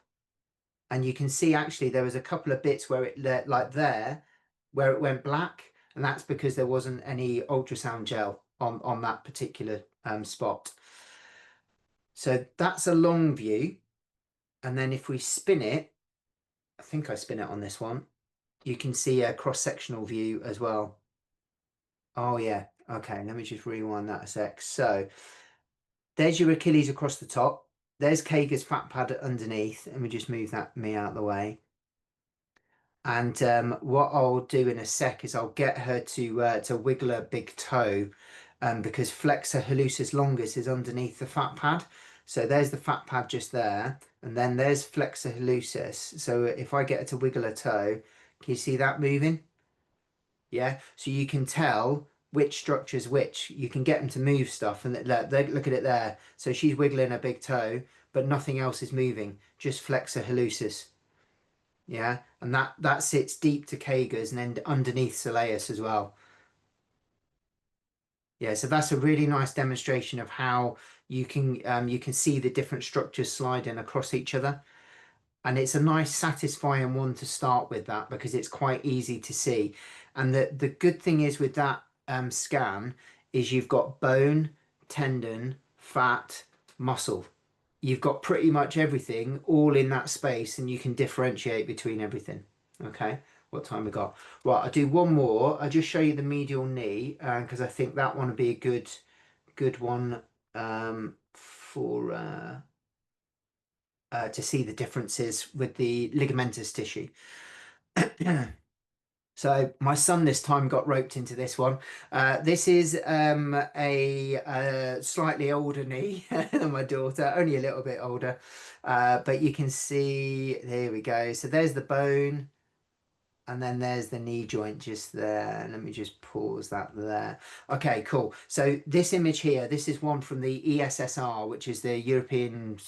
And you can see actually there was a couple of bits where it like there where it went black, and that's because there wasn't any ultrasound gel on that particular spot. So that's a long view. And then if we spin it, I think I spin it on this one, you can see a cross-sectional view as well. Oh yeah. Okay, let me just rewind that a sec. So there's your Achilles across the top. There's Kager's fat pad underneath. Let me just move that me out of the way. And what I'll do in a sec is I'll get her to wiggle her big toe, because Flexor Hallucis Longus is underneath the fat pad. So there's the fat pad just there, and then there's Flexor Hallucis. So if I get her to wiggle her toe, can you see that moving? Yeah, so you can tell which structure's which. You can get them to move stuff, and look at it there. So she's wiggling her big toe, but nothing else is moving, just Flexor Hallucis. Yeah, and that sits deep to Kager's and then underneath Soleus as well. Yeah, so that's a really nice demonstration of how you can see the different structures sliding across each other. And it's a nice satisfying one to start with, that, because it's quite easy to see. And the good thing is with that scan is you've got bone, tendon, fat, muscle. You've got pretty much everything all in that space, and you can differentiate between everything. Okay, what time we got? Right, I'll do one more. I'll just show you the medial knee, because I think that one would be a good one for to see the differences with the ligamentous tissue. So my son this time got roped into this one. This is a slightly older knee than my daughter, only a little bit older. But you can see, there we go. So there's the bone. And then there's the knee joint just there. Let me just pause that there. Okay, cool. So this image here, this is one from the ESSR, which is the European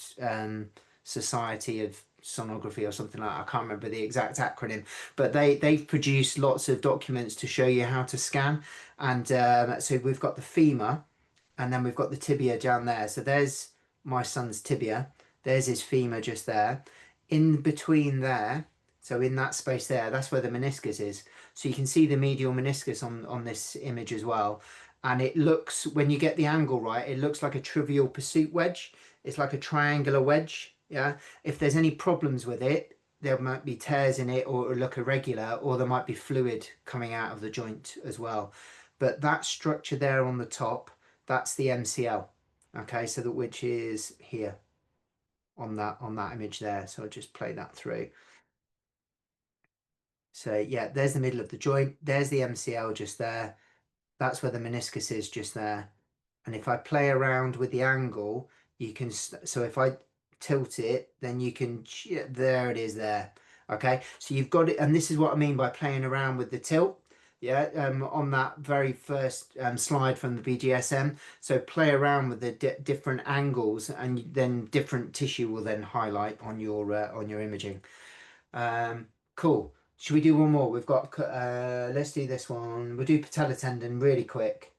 Society of Sonography or something like that. I can't remember the exact acronym, but they've produced lots of documents to show you how to scan. And so we've got the femur, and then we've got the tibia down there. So there's my son's tibia. There's his femur just there. In between there, so in that space there, that's where the meniscus is. So you can see the medial meniscus on this image as well. And it looks, when you get the angle right, it looks like a trivial pursuit wedge. It's like a triangular wedge. Yeah. If there's any problems with it, there might be tears in it, or it'll look irregular, or there might be fluid coming out of the joint as well. But that structure there on the top, that's the MCL. Okay, so that, which is here on that image there. So I'll just play that through. So yeah, there's the middle of the joint. There's the MCL just there. That's where the meniscus is just there. And if I play around with the angle, you can, so if I tilt it, then you can, there it is there. Okay, so you've got it, and this is what I mean by playing around with the tilt. Yeah, on that very first slide from the BGSM. So play around with the different angles, and then different tissue will then highlight on your imaging. Cool. Should we do one more? We've got, let's do this one. We'll do patella tendon really quick.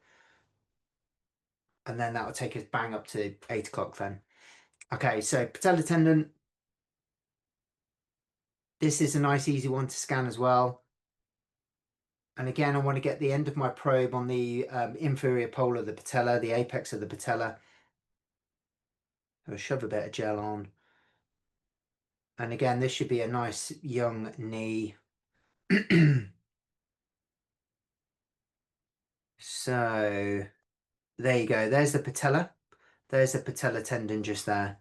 And then that will take us bang up to 8 o'clock then. Okay, so patella tendon. This is a nice, easy one to scan as well. And again, I want to get the end of my probe on the inferior pole of the patella, the apex of the patella. I'll shove a bit of gel on. And again, this should be a nice young knee. So there you go. There's the patella. There's the patella tendon just there.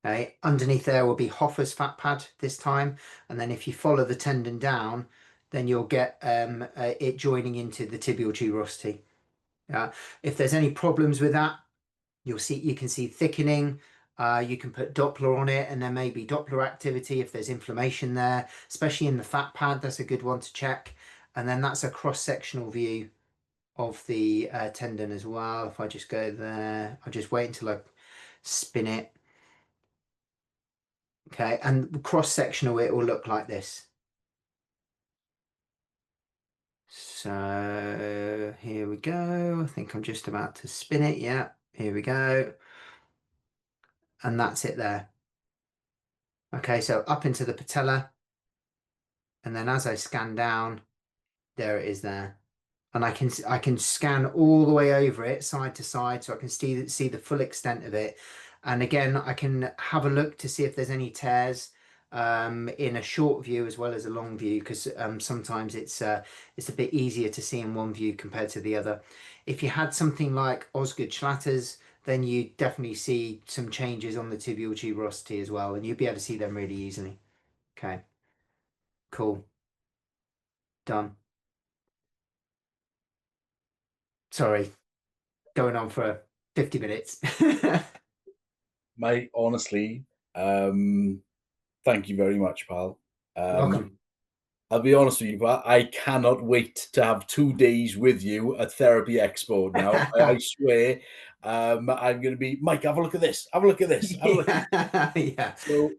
Okay. Underneath there will be Hoffer's fat pad this time. And then if you follow the tendon down, then you'll get it joining into the tibial tuberosity. If there's any problems with that, you can see thickening. You can put Doppler on it, and there may be Doppler activity if there's inflammation there, especially in the fat pad. That's a good one to check. And then that's a cross-sectional view of the tendon as well. If I just go there, I'll just wait until I spin it. Okay, and cross-sectional, it will look like this. So here we go. I think I'm just about to spin it. Yeah, here we go. And that's it there. Okay, so up into the patella. And then as I scan down, there it is there. And I can scan all the way over it side to side so I can see the full extent of it. And again, I can have a look to see if there's any tears in a short view as well as a long view, because sometimes it's a bit easier to see in one view compared to the other. If you had something like Osgood Schlatters, then you definitely see some changes on the tibial tuberosity as well, and you'd be able to see them really easily. Okay, cool, done. Sorry, going on for 50 minutes. Mate, honestly, thank you very much, pal. Welcome. I'll be honest with you, pal, I cannot wait to have 2 days with you at Therapy Expo now. I swear, I'm gonna be, "Mike, have a look at this. Have a look at this. Have a look." Yeah, yeah, So,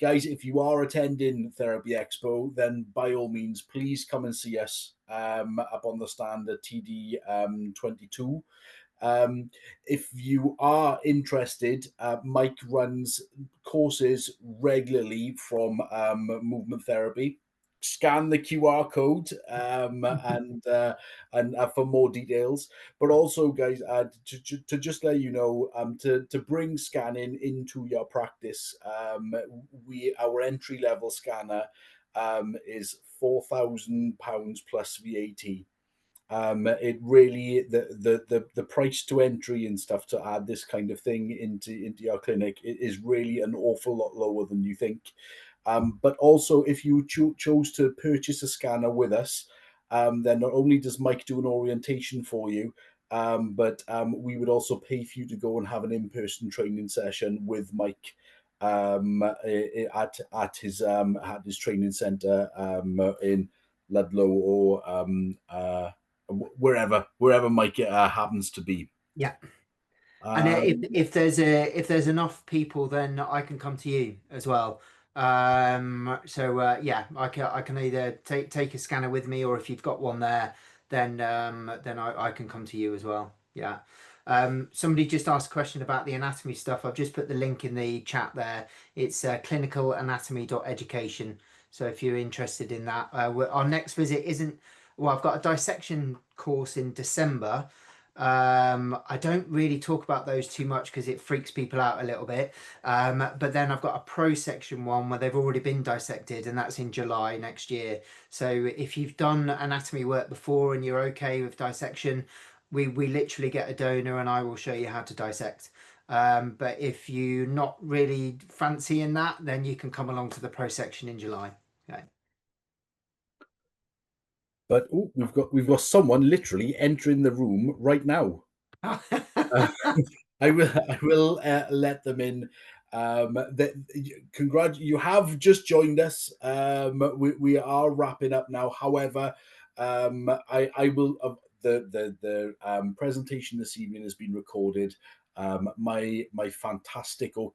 guys, if you are attending Therapy Expo, then by all means, please come and see us up on the stand at TD 22. If you are interested, Mike runs courses regularly from movement therapy. Scan the QR code and for more details. But also, guys, to just let you know, to bring scanning into your practice, our entry level scanner is £4,000 plus VAT. It really, the price to entry and stuff to add this kind of thing into your clinic is really an awful lot lower than you think. But also, if you chose to purchase a scanner with us, then not only does Mike do an orientation for you, but we would also pay for you to go and have an in-person training session with Mike at his training center in Ludlow or wherever Mike happens to be. yeah. And Um, if there's enough people, then I can come to you as well. So yeah, I can either take a scanner with me, or if you've got one there, then I can come to you as well. Yeah. Somebody just asked a question about the anatomy stuff. I've just put the link in the chat there. It's clinicalanatomy.education. So if you're interested in that, our next visit isn't, well, I've got a dissection course in December. I don't really talk about those too much because it freaks people out a little bit. But then I've got a pro section one where they've already been dissected, and that's in July next year. So if you've done anatomy work before and you're okay with dissection, we literally get a donor and I will show you how to dissect. But if you're not really fancying that, then you can come along to the pro section in July. Okay. but we've got someone literally entering the room right now. Uh, I will let them in. You have just joined us. We are wrapping up now. However, I will. The presentation this evening has been recorded. My fantastic or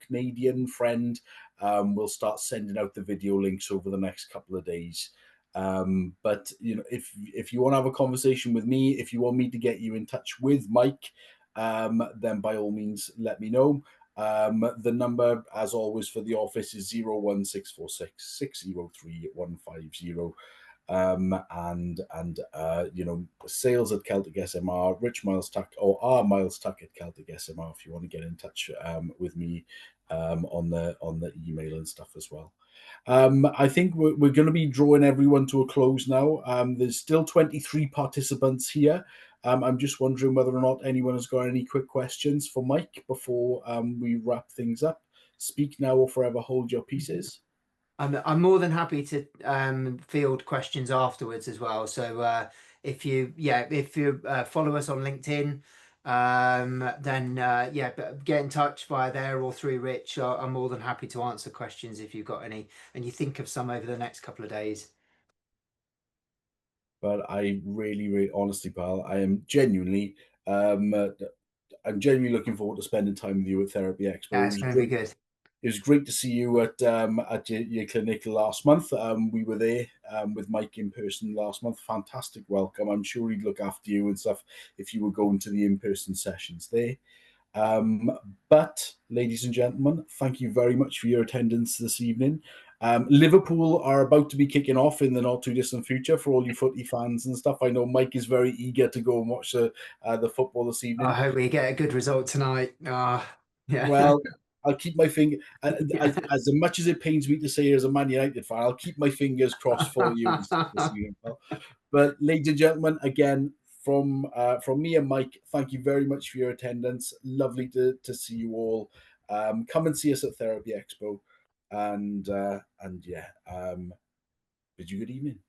Canadian friend will start sending out the video links over the next couple of days. But if you want to have a conversation with me, if you want me to get you in touch with Mike, then by all means let me know. The number, as always, for the office is 01646 603 150. and sales at Celtic SMR, Rich Miles Tuck, or R Miles Tuck at Celtic SMR if you want to get in touch with me on the email and stuff as well. I think we're going to be drawing everyone to a close now. There's still 23 participants here. I'm just wondering whether or not anyone has got any quick questions for Mike before we wrap things up. Speak now or forever hold your pieces. I'm more than happy to field questions afterwards as well. So if you follow us on LinkedIn, then get in touch via there or through Rich. I'm more than happy to answer questions if you've got any, and you think of some over the next couple of days. But I really, honestly, pal, I'm genuinely looking forward to spending time with you at Therapy Expo. Yeah, it's going to be good. It was great to see you at your clinic last month. We were there with Mike in person last month. Fantastic welcome. I'm sure he'd look after you and stuff if you were going to the in-person sessions there. But ladies and gentlemen, thank you very much for your attendance this evening. Liverpool are about to be kicking off in the not too distant future for all you footy fans and stuff. I know Mike is very eager to go and watch the football this evening. I hope we get a good result tonight. Yeah. Well, I'll keep my finger, Yeah. as much as it pains me to say as a Man United fan, I'll keep my fingers crossed for you and stuff this evening. But ladies and gentlemen, again, from me and Mike, thank you very much for your attendance. Lovely to see you all. Come and see us at Therapy Expo, and bid you good evening.